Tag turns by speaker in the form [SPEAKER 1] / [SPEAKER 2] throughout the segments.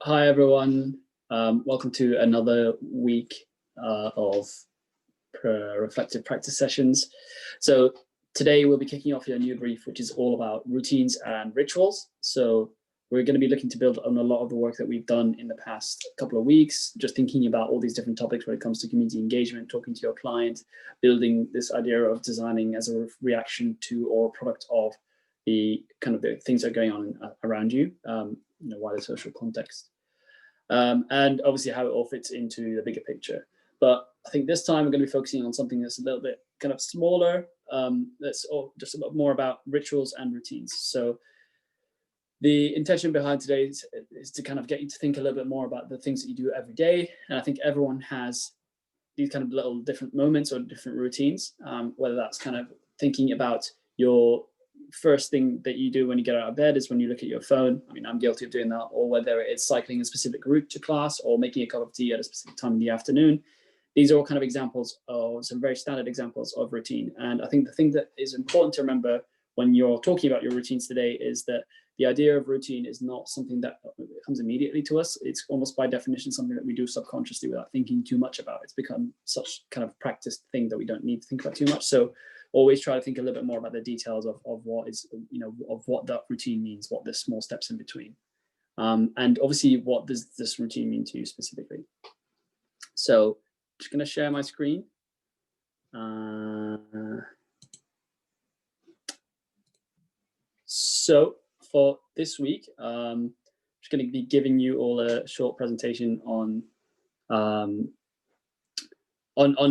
[SPEAKER 1] Hi, everyone. Welcome to another week of reflective practice sessions. So today we'll be kicking off a new brief, which is all about routines and rituals. So we're going to be looking to build on a lot of the work that we've done in the past couple of weeks, just thinking about all these different topics when it comes to community engagement, talking to your client, building this idea of designing as a reaction to or product of the kind of the things that are going on around you, wider social context. And obviously how it all fits into the bigger picture. But I think this time we're going to be focusing on something that's a little bit kind of smaller, that's just a lot more about rituals and routines. So the intention behind today is to kind of get you to think a little bit more about the things that you do every day. And I think everyone has these kind of little different moments or different routines, whether that's kind of thinking about your first thing that you do when you get out of bed is when you look at your phone. I mean, I'm guilty of doing that, or whether it's cycling a specific route to class or making a cup of tea at a specific time in the afternoon. These are all kind of examples of some very standard examples of routine. And I think the thing that is important to remember when you're talking about your routines today is that the idea of routine is not something that comes immediately to us. It's almost by definition something that we do subconsciously without thinking too much about. It's become such kind of practiced thing that we don't need to think about too much. So always try to think a little bit more about the details of what is, of what that routine means, what the small steps in between. And obviously, what does this routine mean to you specifically? So I'm just going to share my screen. So for this week, I'm just going to be giving you all a short presentation on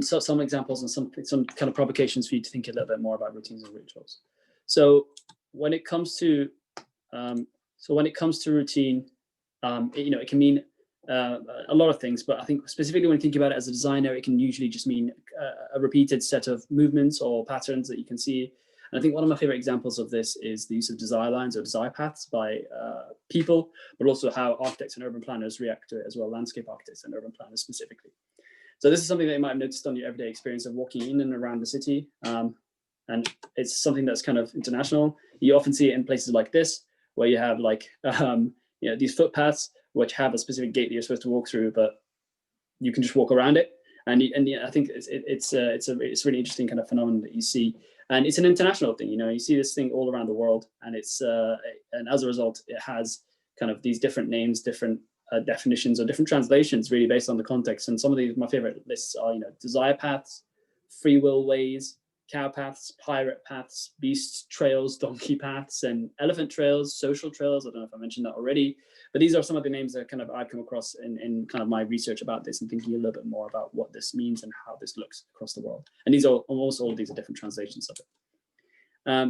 [SPEAKER 1] some examples and some kind of provocations for you to think a little bit more about routines and rituals. So when it comes to routine, it can mean a lot of things, but I think specifically when you think about it as a designer, it can usually just mean a repeated set of movements or patterns that you can see. And I think one of my favorite examples of this is the use of desire lines or desire paths by people, but also how architects and urban planners react to it as well, landscape architects and urban planners specifically. So this is something that you might have noticed on your everyday experience of walking in and around the city. And it's something that's kind of international. You often see it in places like this, where you have like, these footpaths, which have a specific gate that you're supposed to walk through, but you can just walk around it. And I think it's a really interesting kind of phenomenon that you see. And it's an international thing, you see this thing all around the world. And and as a result, it has kind of these different names, different definitions or different translations really based on the context. And some of these, my favorite lists are, desire paths, free will ways, cow paths, pirate paths, beast trails, donkey paths, and elephant trails, social trails. I don't know if I mentioned that already, but these are some of the names that kind of I've come across in kind of my research about this and thinking a little bit more about what this means and how this looks across the world. And these are almost all of these are different translations of it.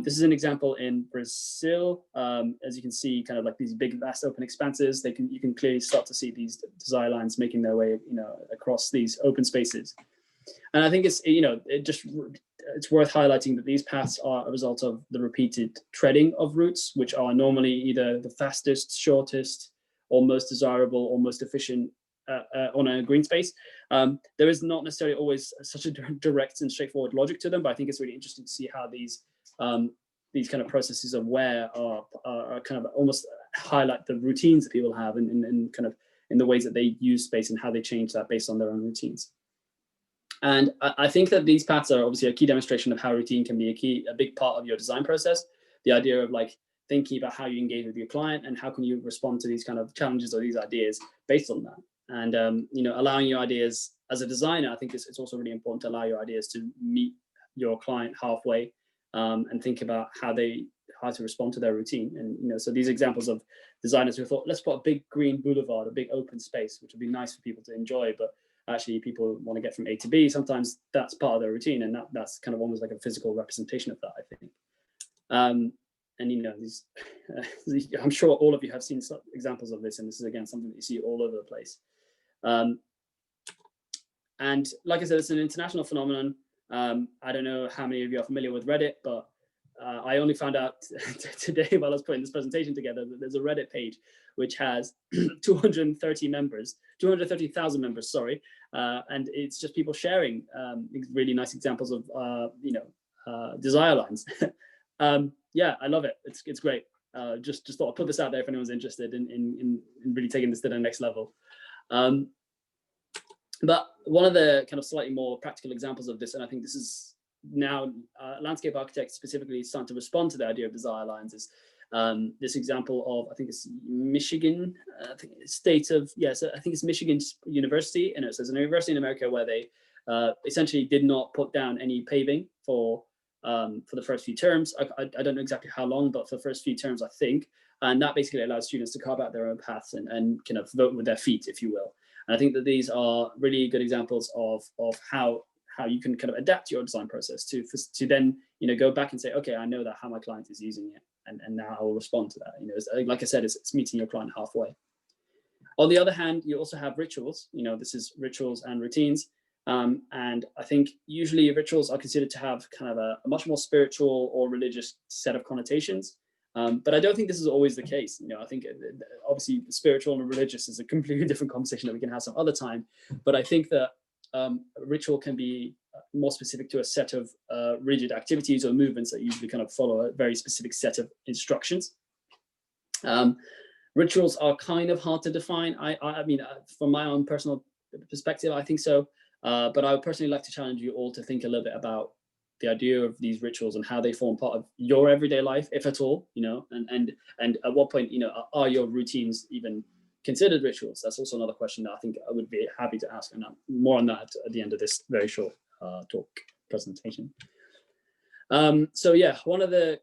[SPEAKER 1] This is an example in Brazil. As you can see, kind of like these big, vast open expanses, you can clearly start to see these desire lines making their way, across these open spaces. And I think it's worth highlighting that these paths are a result of the repeated treading of routes, which are normally either the fastest, shortest, or most desirable or most efficient on a green space. There is not necessarily always such a direct and straightforward logic to them, but I think it's really interesting to see how these kind of processes of wear are kind of almost highlight the routines that people have and kind of in the ways that they use space and how they change that based on their own routines. And I think that these paths are obviously a key demonstration of how routine can be a big part of your design process. The idea of like thinking about how you engage with your client and how can you respond to these kind of challenges or these ideas based on that. And allowing your ideas as a designer, I think it's also really important to allow your ideas to meet your client halfway and think about how to respond to their routine. And so these examples of designers who thought, let's put a big green boulevard, a big open space, which would be nice for people to enjoy, but actually people want to get from A to B. Sometimes that's part of their routine, and that's kind of almost like a physical representation of that, I think. These, I'm sure all of you have seen some examples of this, and this is again something that you see all over the place. And like I said, it's an international phenomenon. I don't know how many of you are familiar with Reddit, but I only found out today while I was putting this presentation together that there's a Reddit page which has 230,000 members, sorry. And it's just people sharing really nice examples of, desire lines. Yeah, I love it. It's great. Just thought I'd put this out there if anyone's interested in really taking this to the next level. But one of the kind of slightly more practical examples of this, and I think this is now landscape architects specifically starting to respond to the idea of desire lines, is this example of, I think it's Michigan, I think it's I think it's Michigan University, and it says a university in America where they essentially did not put down any paving for the first few terms. I don't know exactly how long, but for the first few terms, I think. And that basically allows students to carve out their own paths and kind of vote with their feet, if you will. And I think that these are really good examples of how you can kind of adapt your design process to then, go back and say, okay, I know that how my client is using it, and now I will respond to that. Like I said, it's meeting your client halfway. On the other hand, you also have rituals. This is rituals and routines. And I think usually rituals are considered to have kind of a much more spiritual or religious set of connotations. But I don't think this is always the case. I think obviously spiritual and religious is a completely different conversation that we can have some other time. But I think that a ritual can be more specific to a set of rigid activities or movements that usually kind of follow a very specific set of instructions. Rituals are kind of hard to define. I mean, from my own personal perspective, I think so. But I would personally like to challenge you all to think a little bit about the idea of these rituals and how they form part of your everyday life, if at all, and at what point, are your routines even considered rituals? That's also another question that I think I would be happy to ask, and more on that at the end of this very short talk presentation. So yeah, one of the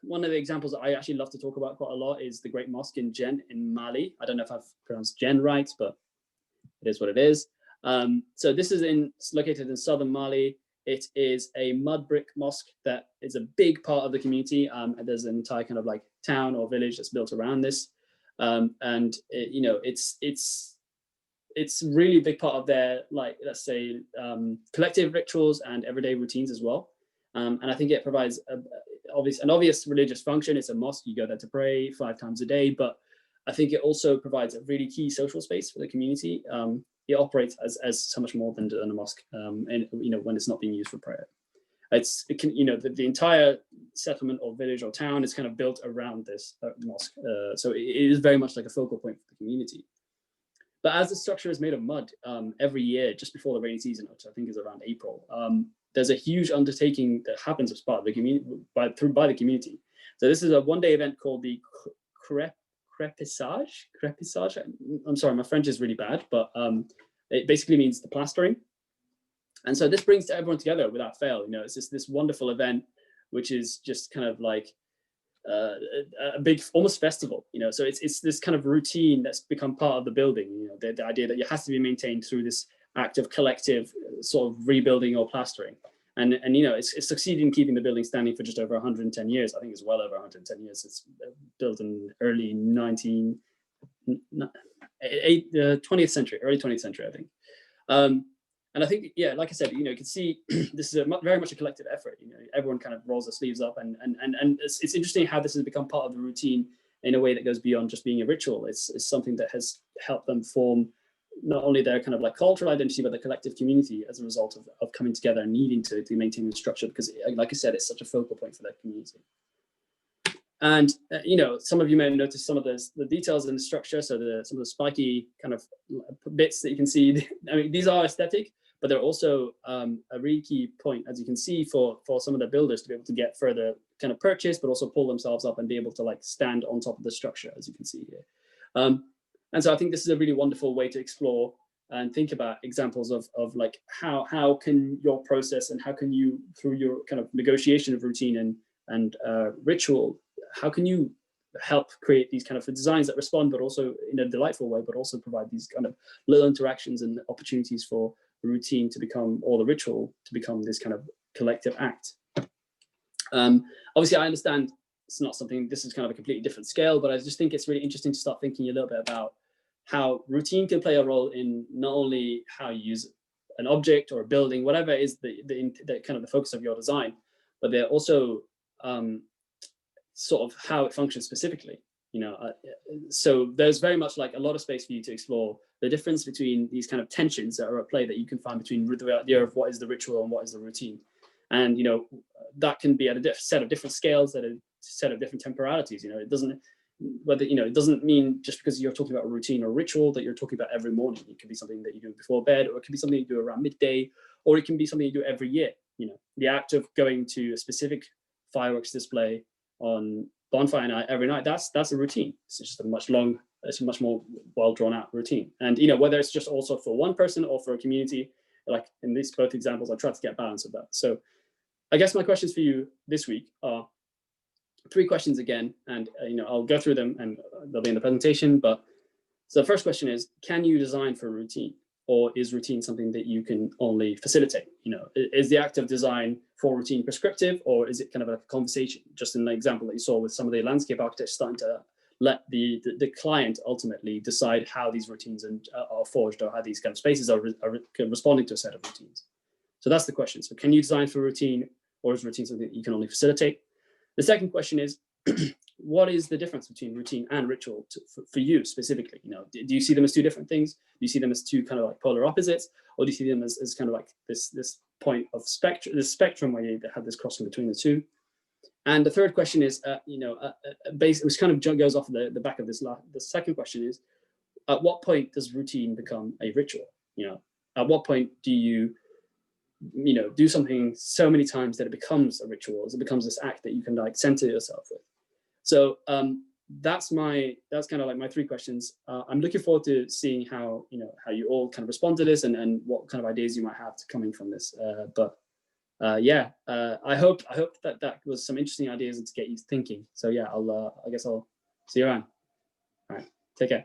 [SPEAKER 1] examples that I actually love to talk about quite a lot is the Great Mosque in Jen in Mali. I don't know if I've pronounced Jen right, but it is what it is. So this is located in southern Mali. It is a mud brick mosque that is a big part of the community. And there's an entire kind of like town or village that's built around this. And it's really a big part of their, like, let's say, collective rituals and everyday routines as well. And I think it provides an obvious religious function. It's a mosque, you go there to pray 5 times a day, but I think it also provides a really key social space for the community. It operates as so much more than a mosque, and when it's not being used for prayer. The entire settlement or village or town is kind of built around this mosque, so it is very much like a focal point for the community. But as the structure is made of mud, every year just before the rainy season, which I think is around April, there's a huge undertaking that happens as part of the community by the community. So this is a one-day event called the crépissage. I'm sorry, my French is really bad, but it basically means the plastering. And so this brings everyone together without fail. It's just this wonderful event, which is just kind of like a big, almost festival. So it's this kind of routine that's become part of the building. The idea that it has to be maintained through this act of collective sort of rebuilding or plastering. And it's succeeded in keeping the building standing for just over 110 years. I think it's well over 110 years. It's built in early 20th century, early 20th century, I think. And I think, yeah, like I said, you can see this is very much a collective effort. Everyone kind of rolls their sleeves up, and it's interesting how this has become part of the routine in a way that goes beyond just being a ritual. It's something that has helped them form not only their kind of like cultural identity, but the collective community as a result of coming together and needing to maintain the structure, because like I said, it's such a focal point for their community. And some of you may have noticed some of the details in the structure. So some of the spiky kind of bits that you can see, I mean, these are aesthetic, but they're also a really key point, as you can see, for some of the builders to be able to get further kind of purchase, but also pull themselves up and be able to like stand on top of the structure, as you can see here. And so I think this is a really wonderful way to explore and think about examples of like how can your process, and how can you, through your kind of negotiation of routine and ritual, how can you help create these kind of designs that respond, but also in a delightful way, but also provide these kind of little interactions and opportunities for the routine to become, or the ritual to become, this kind of collective act. Obviously, I understand it's not something, this is kind of a completely different scale, but I just think it's really interesting to start thinking a little bit about how routine can play a role in not only how you use an object or a building, whatever is the kind of the focus of your design, but they're also sort of how it functions specifically. So there's very much like a lot of space for you to explore the difference between these kind of tensions that are at play that you can find between the idea of what is the ritual and what is the routine. And that can be at a set of different scales, at a set of different temporalities. You know, it doesn't, whether, you know, it doesn't mean just because you're talking about a routine or ritual that you're talking about every morning. It could be something that you do before bed, or it could be something you do around midday, or it can be something you do every year. You know, the act of going to a specific fireworks display on bonfire night every night, that's a routine. It's just it's a much more well drawn out routine. And, you know, whether it's just also for one person or for a community, like in these both examples, I tried to get balance of that. So I guess my questions for you this week are 3 questions again, and you know, I'll go through them and they'll be in the presentation. But so the first question is, can you design for routine, or is routine something that you can only facilitate? You know, is the act of design for routine prescriptive, or is it kind of a conversation? Just in the example that you saw with some of the landscape architects starting to let the client ultimately decide how these routines are forged, or how these kind of spaces are responding to a set of routines. So that's the question. So can you design for routine, or is routine something that you can only facilitate? The second question is, what is the difference between routine and ritual for you specifically? You know, do you see them as 2 different things? Do you see them as 2 kind of like polar opposites, or do you see them as kind of like this point of spectrum where you have this crossing between the 2? And the third question is, you know, which kind of goes off the back of this. The second question is, at what point does routine become a ritual? You know, at what point do you know, do something so many times that it becomes a ritual, it becomes this act that you can like center yourself with? So that's kind of like my 3 questions. I'm looking forward to seeing how you all kind of respond to this, and what kind of ideas you might have coming from this. Yeah, I hope that was some interesting ideas and to get you thinking. So yeah, I guess I'll see you around. All right, take care.